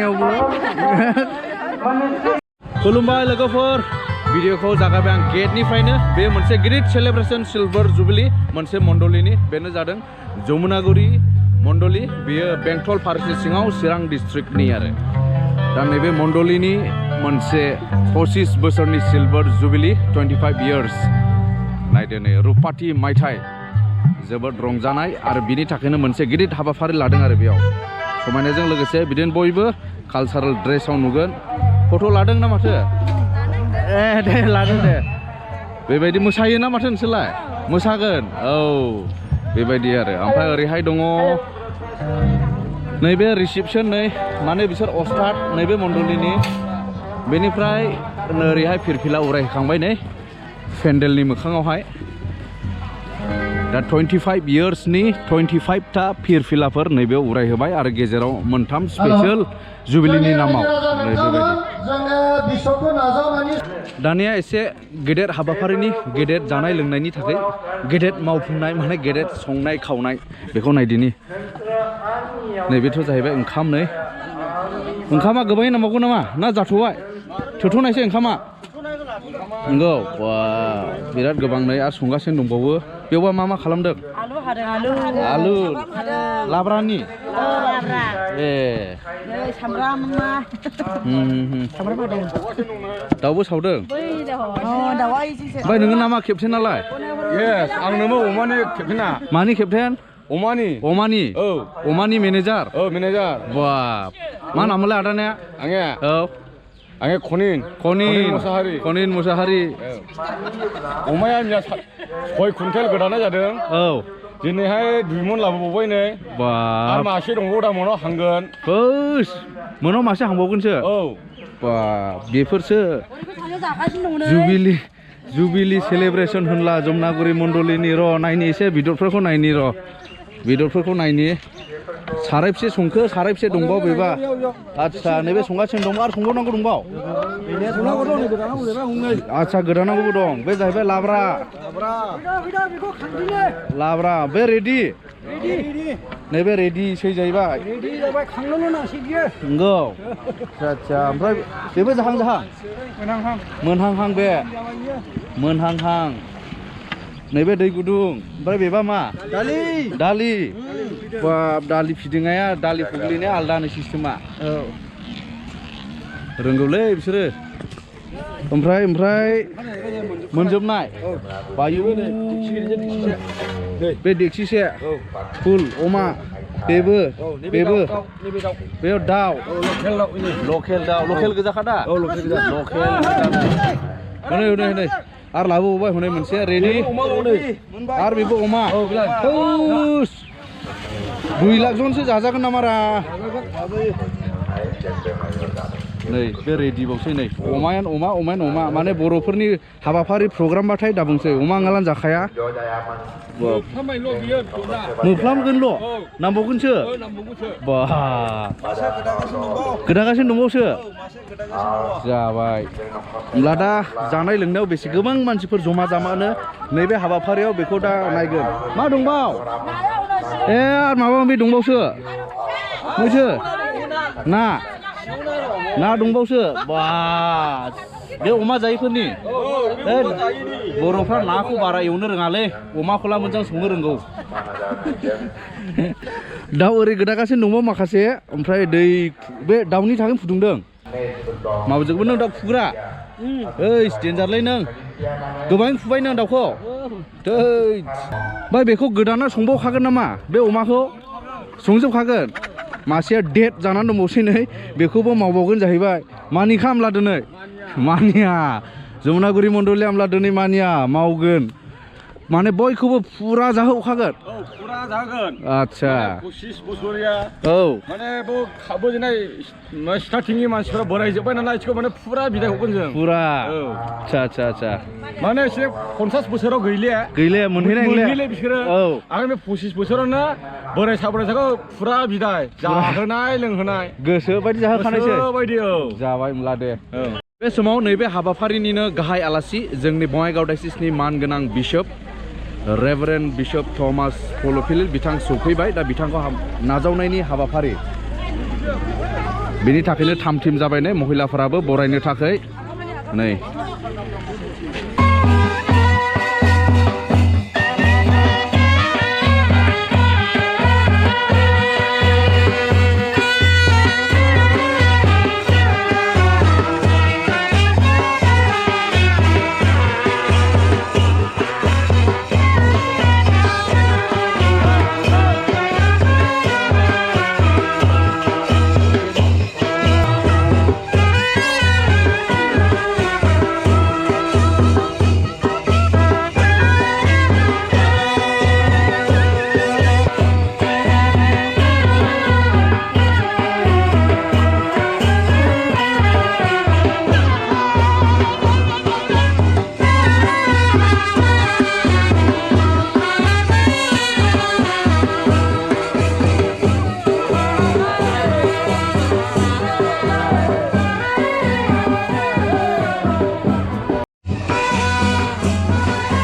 जानायावबो खुलुमबाय लोगोफोर भिडिअखौ जागायबाय आं गेटनिफ्रायनो बे मोनसे गिदिर सेलेब्रेसन सिलभार जुबिलि मोनसे मण्डलिनि बेनो जादों जमुनागुरि मण्डलि बेयो बेंटल फारसे सिङाव चिरां डिस्ट्रिक्टनि आरो दा नैबे मण्डलिनि मोनसे 25 बोसोरनि सिलभार जुबिलि 25 इयार्स नायदो नै रुपाथि मायथाइ जोबोद रंजानाय आरो बिनि थाखायनो मोनसे गिदिर हाबाफारि लादों आरो बेयाव समायनायजों लोगोसे बिदिनो बयबो कालचारेल ड्रेसाव नुगोन फट' लादों ना माथो दे लादों दे बेबायदि मोसायो ना माथो नोंसोरलाय मोसागोन औ बेबायदि आरो ओमफ्राय ओरैहाय दङ नैबे रिसेपसन नै माने बिसोर अस्ताद नैबे मण्डलिनि बेनिफ्राय ओरैहाय फिरफिला उरायखांबाय नै पेन्डेलनि मोखाङावहाय दा 25 इयार्सनि 25टा फिरफिलाफोर नैबेयाव उरायहोबाय आरो गेजेराव मोनथाम स्पेशल जुबिलिनि नामाव दानिया एसे गेदेर हाबाफारिनि गेदेर जानाय लोंनायनि थाखाय गेदेर मावफुंनाय माने गेदेर संनाय खावनाय बेखौ नायदिनि नैबेथ' जाहैबाय ओंखाम नै ओंखामा गोबाङै नांबावगौ नामा ना जाथ'बाय थोथ'नायसै ओंखामा नंगौ बा बिराद गोबां नै आरो संगासिनो दंबावो बेयावबा मा खालामदों आलु लाब्रानि ए सामब्राम दाउबो सावदों ओमफ्राय नोङो नामा केप्टेन नालाय आंनोमो अमानि केप्टेना मानि केप्टेन अमानि औ अमानि मेनेजार मेनेजार बा मा नामलाय आदानिया आङो खनिन मुसाहारि अमाया आंनिया 6 कुइन्टेल गोदानाय जादों औ दिनैहाय 2 मन लाबोबावबाय नै बा आरो मासे दंबावो दा मनाव हांगोन मोनाव मासे हांबावगोनसो औ बा बेफोरसो जुबिलि सेलेब्रेसन होनला जमुनागुरि मण्डलिनि र' नायनि एसे बेदरफोरखौ नायनि सारायबसे संखो सारायबसे दंबाव बेबा आच्छा नैबे संगासिनो दं आरो संबावनांगौ दंबाव आच्छा गोदानांगौबो दं बे जाहैबाय लाब्रा बे रेडि नैबे रेडिसै जाहैबाय नंगौ आच्छा ओमफ्राय बेबो जाहां मोनहांहां बे मोनहांहां नैबे दै गुदुं ओमफ्राय बेबा मा दालि बाब दालि फिदिंनाया दालि फुग्लिनाया आलदानि सिस्टेमा रोंगौलै बिसोरो ओमफ्राय मोनजोबनाय बायु बे देक्सिसे फुल अमा बेबो बेयाव दाउ लकेल गोजाखा दा हनै आरो लाबोबावबाय हनै मोनसे रेडि आरो बेबो अमा 2 लाख जनसो जाजागोन नामारा नै बे रेडि बावसै नै अमायानो अमा माने बर'फोरनि हाबाफारि प्रग्रामबाथाय दा बुंसै अमा नङाब्लानो जाखाया मोफ्लामगोनल' नांबावगोनसो बा गोदागासिनो दंबावसो जाबाय होमब्ला दा जानाय लोंनायाव बेसे गोबां मानसिफोर जमा जामानो नैबे हाबाफारियाव बेखौ दा नायगोन मा दंबाव आरो माबा माबि दंबावसो मैसो ना दंबावसो बा बे अमा जायैफोरनि बर'फ्रा नाखौ बारा एवनो रोङालै अमाखौला मोजां संनो रोंगौ दाउ ओरै गोदागासिनो दंबावो माखासे ओमफ्राय दै बे दाउनि थाखाय फुदुंदों माबाजोंबो नों दाउ फुग्रा डेन्जारलै नों गोबां फुबाय नों दाउखौ ओमफ्राय बेखौ गोदाना संबावखागोन नामा बे अमाखौ संजोबखागोन मासेया डेट जानानै दंबावसै नै बेखौबो मावबावगोन जाहैबाय मानि खामला दिनै मानिया जमुनागुरि मण्डलि आमला दिनै मानिया मावगोन माने बयखौबो फुरा जाहोखागोन आच्छा 25 बोसोरिया औ माने बोजेनाय स्टार्टिंनि मानसिफोरा बोरायजोब्बाय नालाय इसोरखौ माने फुरा बिदाय हरगोन जों फुरा आच्छा माने एसे 50 बोसोराव गैले मोनहैनाय बिसोरो आरो बे 25 बोसोरावनो बोराय साबरायखौ फुरा बिदाय जाहोनाय लोंहोनाय गोसो बायदि जाहोखानायसै जाबाय होमब्ला दे बे समाव नैबे हाबाफारिनिनो गाहाय आलासि जोंनि बङाइगाव डायसिसनि मानगोनां बिशप रेभारेन्ड बिशप थमास पलफिल बिथां सफैबाय दा बिथांखौ नाजावनायनि हाबाफारि बेनि थाखायनो 3 टीम जाबायनो महिलाफोराबो बरायनो थाखाय नै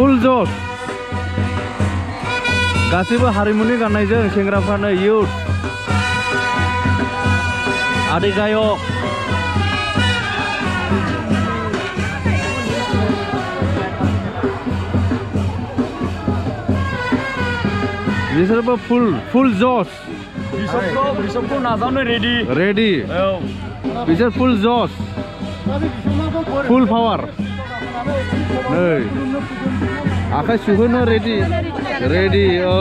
फुल जस गासैबो हारिमुनि गाननायजों सेंग्राफ्रानो इयुथ आदै गायक बिसोरबो फुल जस बिसोरखौ नाजावनो रेडी बिसोर फुल जस फुल पावार नै आखाइ सुहोनो रेडी औ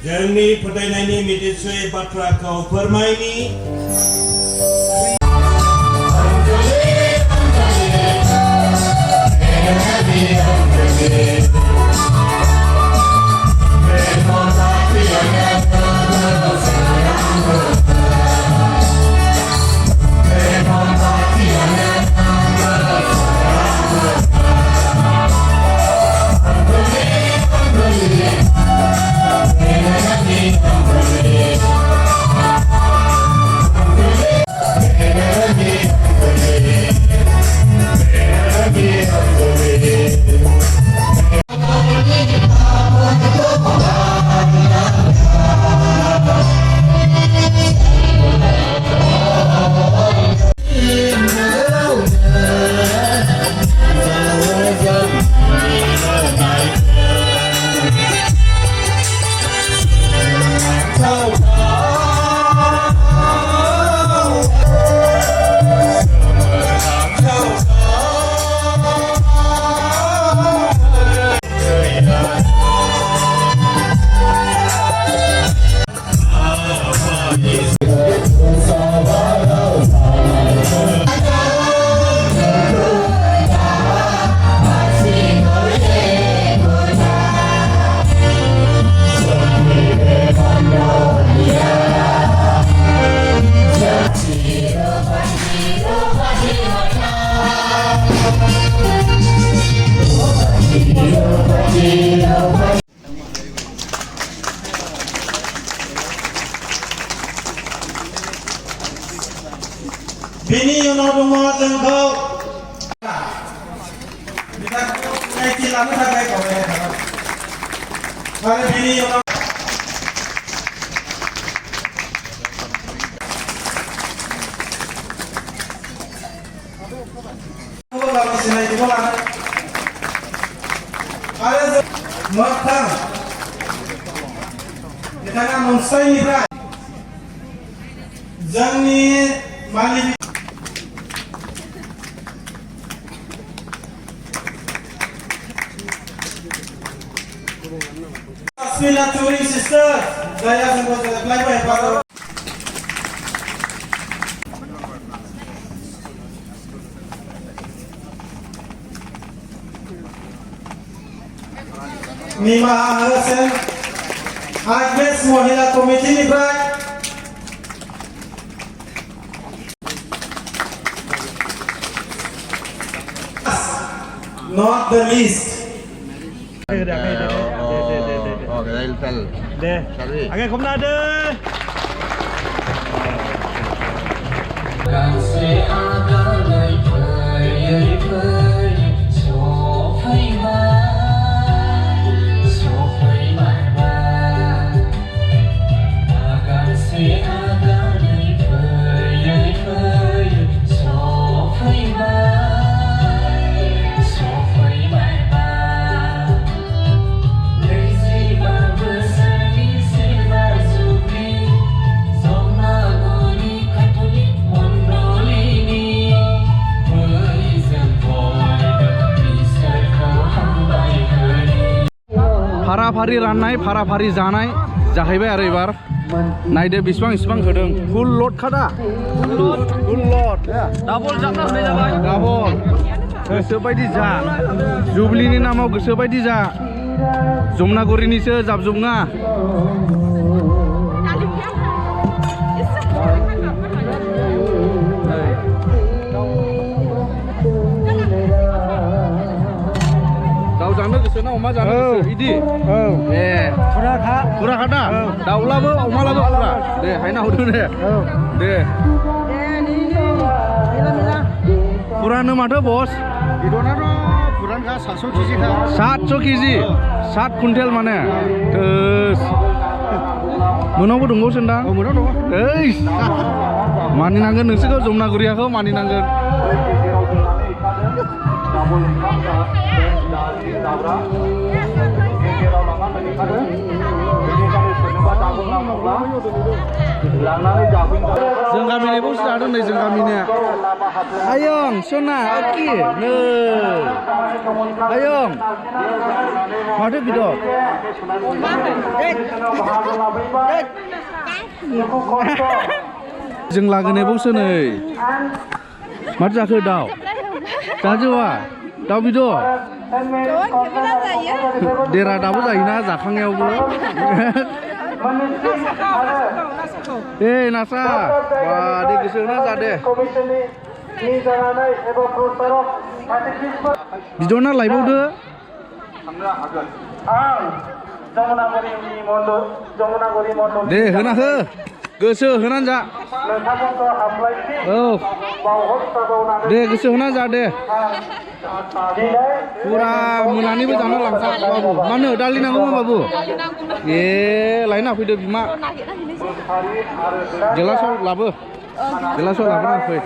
जोंनि फोथायनायनि मिथिसुयै बाथ्राखौ फोरमायनि Happy Bini Yono Dungo Zengko Kita naik silang sampai kau ya. Kalau Bini Yono Kalau sinai di bola ada matang kita nak mensai ni lah jangan mali Bismillah touring sister saya semua apply baru Mima Hasan Agnes Mohila Komiti Nibrak not the least Agak kom ada. फारा-फारि राननाय फारा-फारि जानाय जाहैबाय आरो एबार नायदो बिसिबां होदों फुल लड खादा फुल लड डाबल जाना होनाय जाबाय डाबल गोसोबायदि जा जुबलिनि नामाव गोसोबायदि जा जमुनागुरिनिसो जाबजुबना जानो गोसो ना अमा जानो गोसो इदि ए फुरा खादा दाउलाबो अमालाबो फुरा दे हायना हरदो दे फुरानो माथो बस Idonaro puranka 700 kg ka. 700 kg 7 quintal माने terus मोनावबो दंबावो सोंदां मोनाव दङ ओइ मानिनांगोन नोंसोरखौ जमुनागुरियाखौ मानिनांगोन जों गामिनि बसो जादों नै जों गामिनिया आयं सना अकि नै आयं माथो बिदर जों लागोनाय बसो नै माथो जाखो दाउ जाजोबा दाउ बिदर देरा दाबो जायोना जाखांनायावबो ए नासा बा दे गोसो होना जादे बिदना लायबावदो दे होना हो गोसो होनानै जा औ दे गोसो होनानै जा दे पुरा मोनानिबो जानो लांखा बाबु मानो दालि नांगौमोन बाबु ए लायना फैदो बिमा गिलासाव लाबो गिलासाव लाबोना फै